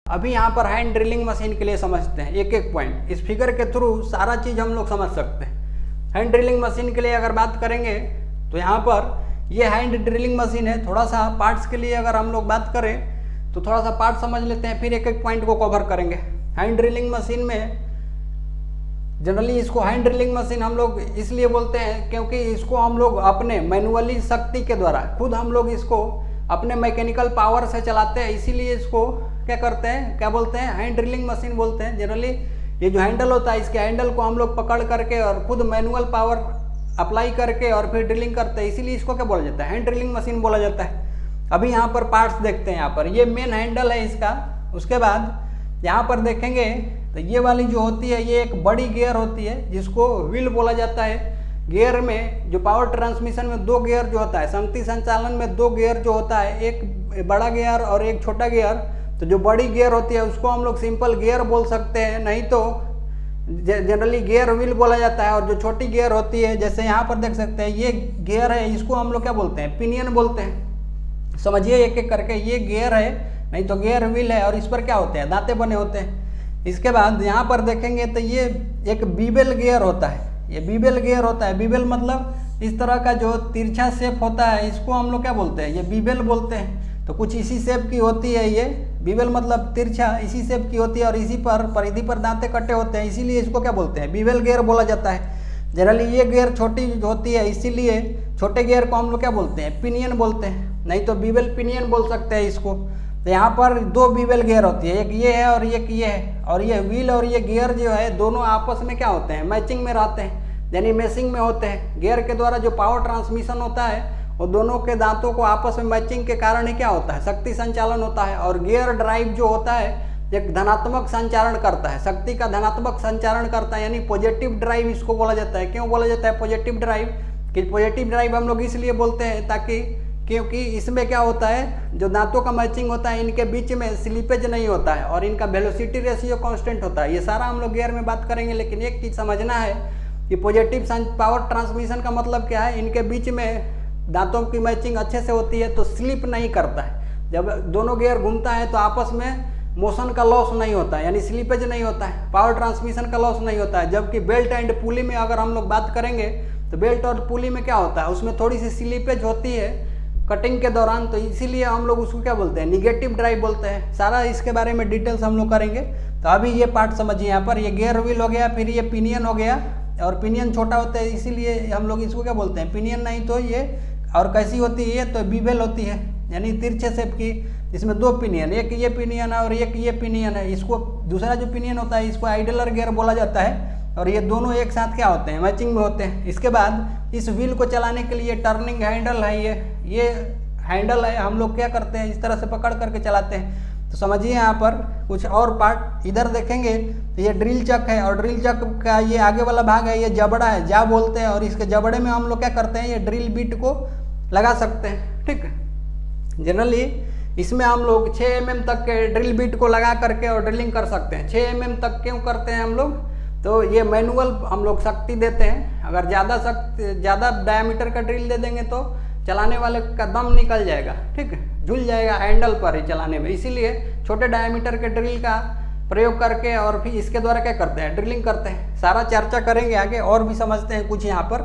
अभी यहाँ पर हैंड ड्रिलिंग मशीन के लिए समझते हैं एक एक पॉइंट। इस फिगर के थ्रू सारा चीज़ हम लोग समझ सकते हैं। हैंड ड्रिलिंग मशीन के लिए अगर बात करेंगे तो यहाँ पर ये हैंड ड्रिलिंग मशीन है। थोड़ा सा पार्ट्स के लिए अगर हम लोग बात करें तो थोड़ा सा पार्ट समझ लेते हैं, फिर एक एक पॉइंट को कवर करेंगे। हैंड ड्रिलिंग मशीन में जनरली इसको हैंड ड्रिलिंग मशीन हम लोग इसलिए बोलते हैं क्योंकि इसको हम लोग अपने मैनुअली शक्ति के द्वारा खुद हम लोग इसको अपने मैकेनिकल पावर से चलाते हैं, इसीलिए इसको क्या करते हैं, क्या बोलते हैं, हैंड ड्रिलिंग मशीन बोलते हैं। जनरली ये जो हैंडल होता है इसके हैंडल को हम लोग पकड़ करके और खुद मैनुअल पावर अप्लाई करके और फिर ड्रिलिंग करते हैं, इसीलिए इसको क्या बोला जाता है, हैंड ड्रिलिंग मशीन बोला जाता है। अभी यहाँ पर पार्ट्स देखते हैं। यहाँ पर ये मेन हैंडल है इसका। उसके बाद यहाँ पर देखेंगे तो ये वाली जो होती है ये एक बड़ी गियर होती है जिसको व्हील बोला जाता है। गियर में जो पावर ट्रांसमिशन में दो गियर जो होता है, शक्ति संचालन में दो गियर जो होता है, एक बड़ा गियर और एक छोटा गियर। तो जो बड़ी गियर होती है उसको हम लोग सिंपल गियर बोल सकते हैं, नहीं तो जनरली गियर व्हील बोला जाता है। और जो छोटी गियर होती है जैसे यहाँ पर देख सकते हैं ये गियर है, इसको हम लोग क्या बोलते हैं, पिनियन बोलते हैं। समझिए एक एक करके, ये गियर है, नहीं तो गियर व्हील है और इस पर क्या होते हैं, दांते बने होते हैं। इसके बाद यहाँ पर देखेंगे तो ये एक बीबेल गियर होता है, ये बीबेल गियर होता है। बीबेल मतलब इस तरह का जो तिरछा शेप होता है इसको हम लोग क्या बोलते हैं, ये बीबेल बोलते हैं। तो कुछ इसी शेप की होती है ये बीबेल, मतलब तिरछा इसी शेप की होती है और इसी पर परिधि पर दांते कटे होते हैं, इसीलिए इसको क्या बोलते हैं, बीबेल गियर बोला जाता है। जनरली ये गियर छोटी होती है, इसीलिए छोटे गियर को हम लोग क्या बोलते हैं, पिनियन बोलते हैं, नहीं तो बीबेल पिनियन बोल सकते हैं इसको। तो यहाँ पर दो बीबेल गियर होती है, एक ये है और एक ये है। और ये व्हील और ये गियर जो है दोनों आपस में क्या होते हैं, मैचिंग में रहते हैं, यानी मैचिंग में होते हैं। गियर के द्वारा जो पावर ट्रांसमिशन होता है वो दोनों के दांतों को आपस में मैचिंग के कारण ही क्या होता है, शक्ति संचालन होता है। और गियर ड्राइव जो होता है एक धनात्मक संचारण करता है, शक्ति का धनात्मक संचारण करता है, यानी पॉजिटिव ड्राइव इसको बोला जाता है। क्यों बोला जाता है पॉजिटिव ड्राइव, कि पॉजिटिव ड्राइव हम लोग इसलिए बोलते हैं ताकि क्योंकि इसमें क्या होता है, जो दांतों का मैचिंग होता है इनके बीच में स्लिपेज नहीं होता है और इनका वेलोसिटी रेशियो कांस्टेंट होता है। ये सारा हम लोग गियर में बात करेंगे, लेकिन एक चीज़ समझना है कि पॉजिटिव पावर ट्रांसमिशन का मतलब क्या है, इनके बीच में दांतों की मैचिंग अच्छे से होती है तो स्लिप नहीं करता है। जब दोनों गियर घूमता है तो आपस में मोशन का लॉस नहीं होता है, यानी स्लिपेज नहीं होता है, पावर ट्रांसमिशन का लॉस नहीं होता है। जबकि बेल्ट एंड पुली में अगर हम लोग बात करेंगे तो बेल्ट और पुली में क्या होता है, उसमें थोड़ी सी स्लिपेज होती है कटिंग के दौरान, तो इसीलिए हम लोग उसको क्या बोलते हैं, निगेटिव ड्राइव बोलते हैं। सारा इसके बारे में डिटेल्स हम लोग करेंगे। तो अभी ये पार्ट समझिए, यहाँ पर ये गियर व्हील हो गया, फिर ये पिनियन हो गया, और पिनियन छोटा होता है इसीलिए हम लोग इसको क्या बोलते हैं, पिनियन, नहीं तो ये और कैसी होती है, ये तो बीबेल होती है, यानी तिरछे शेप की। इसमें दो पिनियन, एक ये पिनियन है और एक ये पिनियन है। इसको दूसरा जो पिनियन होता है इसको आइडलर गियर बोला जाता है और ये दोनों एक साथ क्या होते हैं, मैचिंग में होते हैं। इसके बाद इस व्हील को चलाने के लिए टर्निंग हैंडल है, ये हैंडल है, हम लोग क्या करते हैं इस तरह से पकड़ करके चलाते हैं। तो समझिए यहाँ पर कुछ और पार्ट इधर देखेंगे तो ये ड्रिल चक है और ड्रिल चक का ये आगे वाला भाग है, ये जबड़ा है, जा बोलते हैं। और इसके जबड़े में हम लोग क्या करते हैं, ये ड्रिल बिट को लगा सकते हैं, ठीक है। जनरली इसमें हम लोग 6 mm तक के ड्रिल बिट को लगा करके और ड्रिलिंग कर सकते हैं। 6 mm तक क्यों करते हैं हम लोग, तो ये मैनुअल हम लोग शक्ति देते हैं। अगर ज़्यादा डायमीटर का ड्रिल दे देंगे तो चलाने वाले का दम निकल जाएगा, ठीक है, झूल जाएगा हैंडल पर ही चलाने में। इसीलिए छोटे डायमीटर के ड्रिल का प्रयोग करके और फिर इसके द्वारा क्या करते हैं, ड्रिलिंग करते हैं। सारा चर्चा करेंगे आगे, और भी समझते हैं कुछ यहाँ पर।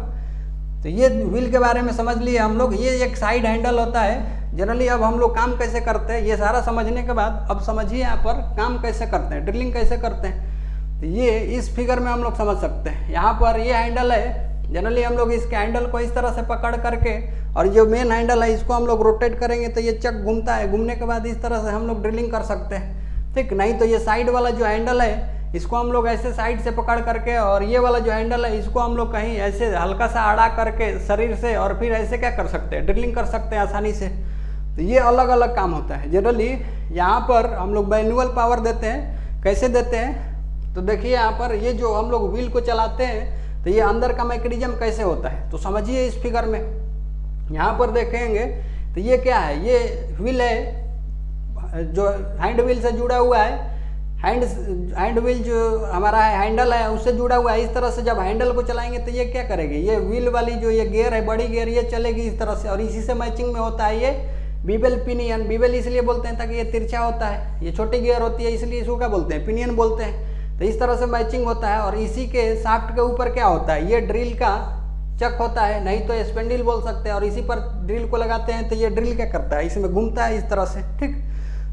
तो ये व्हील के बारे में समझ लिए हम लोग। ये एक साइड हैंडल होता है जनरली। अब हम लोग काम कैसे करते हैं, ये सारा समझने के बाद अब समझिए यहाँ पर काम कैसे करते हैं, ड्रिलिंग कैसे करते हैं। तो ये इस फिगर में हम लोग समझ सकते हैं। यहाँ पर ये हैंडल है, जनरली हम लोग इसके हैंडल को इस तरह से पकड़ करके, और जो मेन हैंडल है इसको हम लोग रोटेट करेंगे तो ये चक घूमता है। घूमने के बाद इस तरह से हम लोग ड्रिलिंग कर सकते हैं, ठीक। नहीं तो ये साइड वाला जो हैंडल है इसको हम लोग ऐसे साइड से पकड़ करके, और ये वाला जो हैंडल है इसको हम लोग कहीं ऐसे हल्का सा अड़ा करके शरीर से, और फिर ऐसे क्या कर सकते हैं, ड्रिलिंग कर सकते हैं आसानी से। तो ये अलग अलग काम होता है। जनरली यहाँ पर हम लोग मैनुअल पावर देते हैं। कैसे देते हैं तो देखिए, यहाँ पर ये जो हम लोग व्हील को चलाते हैं तो ये अंदर का मैकेनिज्म कैसे होता है, तो समझिए इस फिगर में। यहाँ पर देखेंगे तो ये क्या है, ये व्हील है जो हैंड व्हील से जुड़ा हुआ है। हैंड व्हील जो हमारा हैंडल है उससे जुड़ा हुआ है। इस तरह से जब हैंडल को चलाएंगे तो ये क्या करेगी, ये व्हील वाली जो ये गियर है, बड़ी गियर, ये चलेगी इस तरह से, और इसी से मैचिंग में होता है ये बीबेल पिनियन, बीबेल इसलिए बोलते हैं ताकि ये तिरछा होता है, ये छोटी गियर होती है इसलिए इसको क्या बोलते हैं, पिनियन बोलते हैं। तो इस तरह से मैचिंग होता है। और इसी के शाफ्ट के ऊपर क्या होता है, ये ड्रिल का चक होता है, नहीं तो स्पेंडिल बोल सकते हैं। और इसी पर ड्रिल को लगाते हैं तो ये ड्रिल क्या करता है, इसमें घूमता है इस तरह से, ठीक।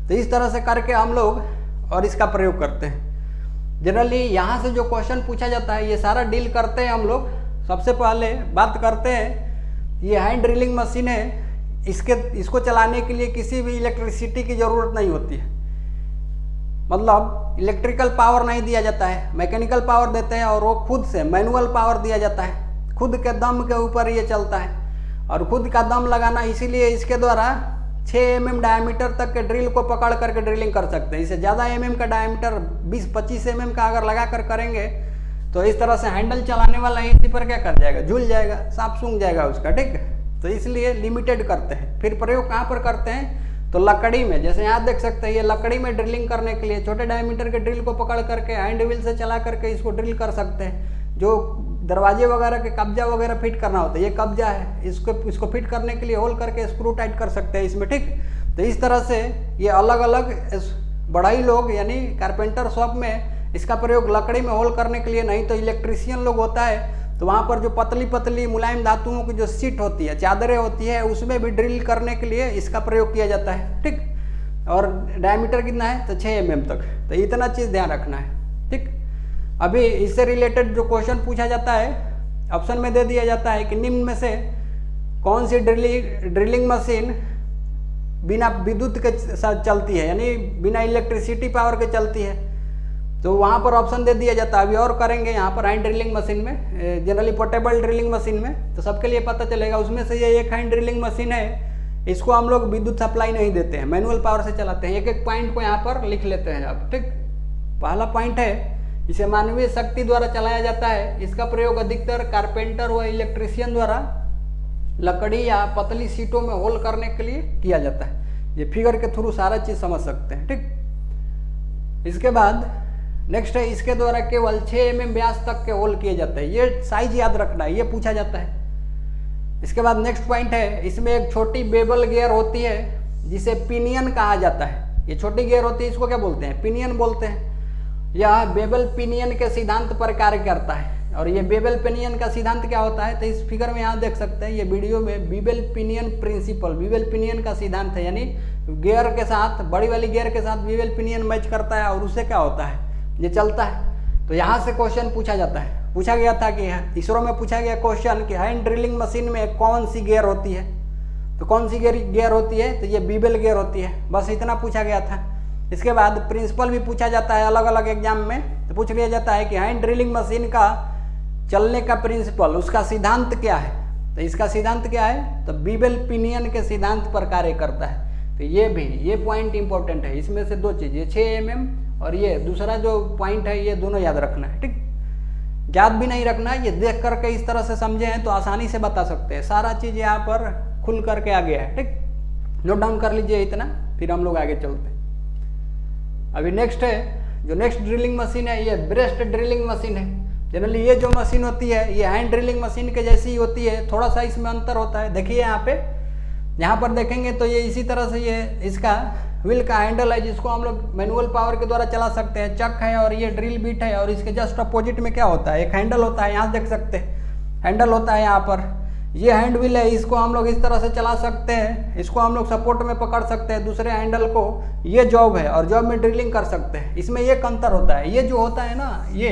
तो इस तरह से करके हम लोग और इसका प्रयोग करते हैं। जनरली यहाँ से जो क्वेश्चन पूछा जाता है ये सारा डील करते हैं हम लोग। सबसे पहले बात करते हैं, ये हैंड ड्रिलिंग मशीन है, इसको चलाने के लिए किसी भी इलेक्ट्रिसिटी की ज़रूरत नहीं होती है। मतलब इलेक्ट्रिकल पावर नहीं दिया जाता है, मैकेनिकल पावर देते हैं और वो खुद से मैनुअल पावर दिया जाता है, खुद के दम के ऊपर ये चलता है। और खुद का दम लगाना इसीलिए इसके द्वारा 6 mm डायमीटर तक के ड्रिल को पकड़ करके ड्रिलिंग कर सकते हैं। इससे ज़्यादा mm का डायमीटर 20-25 mm का अगर लगा कर करेंगे तो इस तरह से हैंडल चलाने वाला इसी पर क्या कर जाएगा, झूल जाएगा, सांप सूंघ जाएगा उसका, ठीक। तो इसलिए लिमिटेड करते हैं। फिर प्रयोग कहाँ पर करते हैं, तो लकड़ी में। जैसे यहाँ देख सकते हैं, ये लकड़ी में ड्रिलिंग करने के लिए छोटे डायमीटर के ड्रिल को पकड़ करके हैंड व्हील से चला करके इसको ड्रिल कर सकते हैं। जो दरवाजे वगैरह के कब्जा वगैरह फिट करना होता है, ये कब्जा है, इसको फिट करने के लिए होल करके स्क्रू टाइट कर सकते हैं इसमें, ठीक। तो इस तरह से ये अलग अलग बढ़ई लोग यानी कारपेंटर शॉप में इसका प्रयोग लकड़ी में होल करने के लिए, नहीं तो इलेक्ट्रीशियन लोग होता है तो वहाँ पर जो पतली पतली मुलायम धातुओं की जो सीट होती है, चादरें होती है, उसमें भी ड्रिल करने के लिए इसका प्रयोग किया जाता है, ठीक। और डायमीटर कितना है, तो 6 mm तक। तो इतना चीज़ ध्यान रखना है, ठीक। अभी इससे रिलेटेड जो क्वेश्चन पूछा जाता है, ऑप्शन में दे दिया जाता है कि निम्न में से कौन सी ड्रिलिंग मशीन बिना विद्युत के साथ चलती है, यानी बिना इलेक्ट्रिसिटी पावर के चलती है। तो वहाँ पर ऑप्शन दे दिया जाता है। अभी और करेंगे यहाँ पर हैंड ड्रिलिंग मशीन में, जनरली पोर्टेबल ड्रिलिंग मशीन में, तो सबके लिए पता चलेगा। उसमें से ये एक हैंड ड्रिलिंग मशीन है, इसको हम लोग विद्युत सप्लाई नहीं देते हैं, मैनुअल पावर से चलाते हैं। एक एक पॉइंट को यहाँ पर लिख लेते हैं आप, ठीक। पहला पॉइंट है, इसे मानवीय शक्ति द्वारा चलाया जाता है। इसका प्रयोग अधिकतर कारपेंटर व इलेक्ट्रीशियन द्वारा लकड़ी या पतली सीटों में होल करने के लिए किया जाता है। ये फिगर के थ्रू सारा चीज समझ सकते हैं, ठीक। इसके बाद नेक्स्ट है, इसके द्वारा केवल 6 mm व्यास तक के होल किए जाते हैं। ये साइज याद रखना है, ये पूछा जाता है। इसके बाद नेक्स्ट पॉइंट है, इसमें एक छोटी बेबल गियर होती है जिसे पिनियन कहा जाता है। ये छोटी गियर होती है, इसको क्या बोलते हैं, पिनियन बोलते हैं। यह बेबल पिनियन के सिद्धांत पर कार्य करता है। और ये बेबल पिनियन का सिद्धांत क्या होता है, तो इस फिगर में यहाँ देख सकते हैं, ये वीडियो में बीबेल पिनियन प्रिंसिपल, बीबेल पिनियन का सिद्धांत है। यानी गियर के साथ, बड़ी वाली गियर के साथ बीबेल पिनियन मैच करता है और उससे क्या होता है, ये चलता है। तो यहाँ से क्वेश्चन पूछा जाता है, पूछा गया था कि इसरो में पूछा गया क्वेश्चन कि हैंड ड्रिलिंग मशीन में कौन सी गियर होती है, तो कौन सी गियर होती है, तो ये बीबेल गियर होती है। बस इतना पूछा गया था। इसके बाद प्रिंसिपल भी पूछा जाता है अलग अलग एग्जाम में, तो पूछ लिया जाता है कि हैंड ड्रिलिंग मशीन का चलने का प्रिंसिपल, उसका सिद्धांत क्या है। तो इसका सिद्धांत क्या है, तो बीबेल पिनियन के सिद्धांत पर कार्य करता है। तो ये पॉइंट इंपॉर्टेंट है। इसमें से दो चीज, ये 6 mm और ये दूसरा जो पॉइंट है, ये दोनों याद रखना है, ठीक। याद भी नहीं रखना है, ये देख करके इस तरह से समझे हैं तो आसानी से बता सकते हैं। सारा चीज यहाँ पर खुल करके आ गया है, ठीक। नोट डाउन कर लीजिए इतना, फिर हम लोग आगे चलते हैं। अभी नेक्स्ट है, जो नेक्स्ट ड्रिलिंग मशीन है, ये ब्रेस्ट ड्रिलिंग मशीन है। जनरली ये जो मशीन होती है, ये हैंड ड्रिलिंग मशीन के जैसी ही होती है, थोड़ा सा इसमें अंतर होता है। देखिए यहाँ पर देखेंगे तो ये इसी तरह से, ये इसका व्हील का हैंडल है जिसको हम लोग मैनुअल पावर के द्वारा चला सकते हैं, चक है और ये ड्रिल बीट है। और इसके जस्ट अपोजिट में क्या होता है, एक हैंडल होता है, यहाँ देख सकते हैं हैंडल होता है यहाँ पर। ये हैंड व्हील है, इसको हम लोग इस तरह से चला सकते हैं, इसको हम लोग सपोर्ट में पकड़ सकते हैं दूसरे हैंडल को। ये जॉब है और जॉब में ड्रिलिंग कर सकते हैं। इसमें एक अंतर होता है, ये जो होता है ना, ये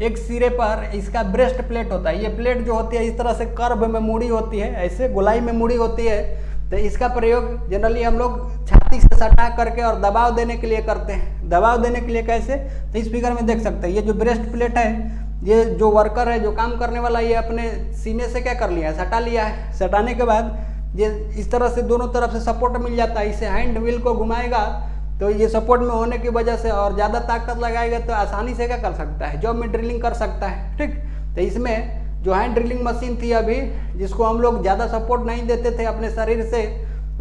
एक सिरे पर इसका ब्रेस्ट प्लेट होता है। ये प्लेट जो होती है इस तरह से कर्व में मुड़ी होती है, ऐसे गोलाई में मुड़ी होती है। तो इसका प्रयोग जनरली हम लोग छाती से सटा करके और दबाव देने के लिए करते हैं। दबाव देने के लिए कैसे, तो इस फिगर में देख सकते हैं, ये जो ब्रेस्ट प्लेट है, ये जो वर्कर है, जो काम करने वाला, ये अपने सीने से क्या कर लिया है, सटा लिया है। सटाने के बाद ये इस तरह से दोनों तरफ से सपोर्ट मिल जाता है। इसे हैंड व्हील को घुमाएगा तो ये सपोर्ट में होने की वजह से और ज़्यादा ताकत लगाएगा तो आसानी से क्या कर सकता है, जॉब में ड्रिलिंग कर सकता है, ठीक। तो इसमें जो हैंड ड्रिलिंग मशीन थी अभी, जिसको हम लोग ज़्यादा सपोर्ट नहीं देते थे अपने शरीर से,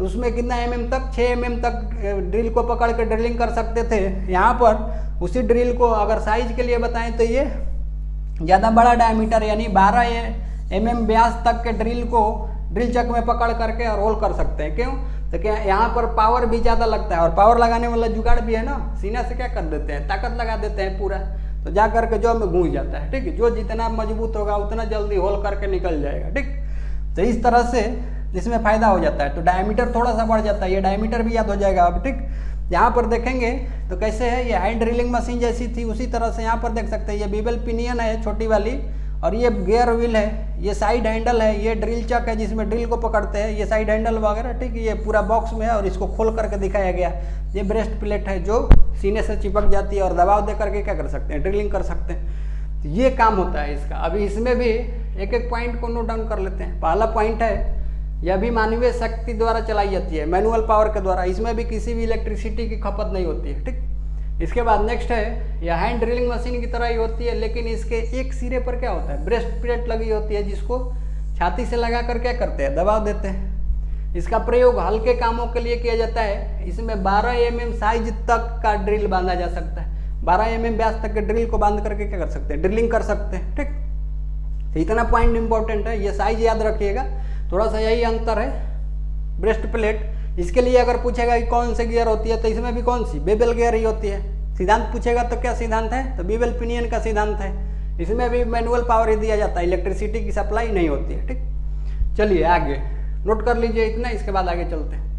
उसमें कितना mm तक, 6 mm तक ड्रिल को पकड़ के ड्रिलिंग कर सकते थे। यहाँ पर उसी ड्रिल को अगर साइज के लिए बताएं तो ये ज़्यादा बड़ा डायमीटर यानी 12 mm व्यास तक के ड्रिल को ड्रिल चक में पकड़ करके और होल कर सकते हैं। क्यों, तो क्या यहाँ पर पावर भी ज़्यादा लगता है, और पावर लगाने वाला जुगाड़ भी है ना, सीना से क्या कर देते हैं, ताकत लगा देते हैं पूरा, तो जा करके जॉब में घुस जाता है। ठीक है, जो जितना मजबूत होगा उतना जल्दी होल करके निकल जाएगा। ठीक, तो इस तरह से इसमें फायदा हो जाता है। तो डायमीटर थोड़ा सा बढ़ जाता है, ये डायमीटर भी याद हो जाएगा अब। ठीक, यहाँ पर देखेंगे तो कैसे है, ये हैंड ड्रिलिंग मशीन जैसी थी उसी तरह से यहाँ पर देख सकते हैं, ये बीबल पिनियन है छोटी वाली, और ये गियर व्हील है, ये साइड हैंडल है, ये ड्रिल चक है जिसमें ड्रिल को पकड़ते हैं, ये साइड हैंडल वगैरह। ठीक, ये पूरा बॉक्स में है और इसको खोल करके दिखाया गया। ये ब्रेस्ट प्लेट है जो सीने से चिपक जाती है और दबाव दे करके क्या कर सकते हैं, ड्रिलिंग कर सकते हैं। तो ये काम होता है इसका। अभी इसमें भी एक एक पॉइंट को नोट डाउन कर लेते हैं। पहला पॉइंट है, यह भी मानवीय शक्ति द्वारा चलाई जाती है, मैनुअल पावर के द्वारा, इसमें भी किसी भी इलेक्ट्रिसिटी की खपत नहीं होती है। ठीक, इसके बाद नेक्स्ट है, यह हैंड ड्रिलिंग मशीन की तरह ही होती है, लेकिन इसके एक सिरे पर क्या होता है, ब्रेस्ट प्लेट लगी होती है, जिसको छाती से लगा कर क्या करते हैं, दबाव देते हैं। इसका प्रयोग हल्के कामों के लिए किया जाता है। इसमें 12 mm साइज तक का ड्रिल बांधा जा सकता है, 12 mm व्यास तक के ड्रिल को बांध करके क्या कर सकते हैं, ड्रिलिंग कर सकते हैं। ठीक, तो इतना पॉइंट इंपॉर्टेंट है, ये साइज याद रखिएगा, थोड़ा सा यही अंतर है। ब्रेस्ट प्लेट, इसके लिए अगर पूछेगा कि कौन से गियर होती है, तो इसमें भी कौन सी, बेबल गियर ही होती है। सिद्धांत पूछेगा तो क्या सिद्धांत है, तो बीबल पिनियन का सिद्धांत है। इसमें भी मैनुअल पावर ही दिया जाता है, इलेक्ट्रिसिटी की सप्लाई नहीं होती है। ठीक, चलिए आगे नोट कर लीजिए इतना, इसके बाद आगे चलते हैं।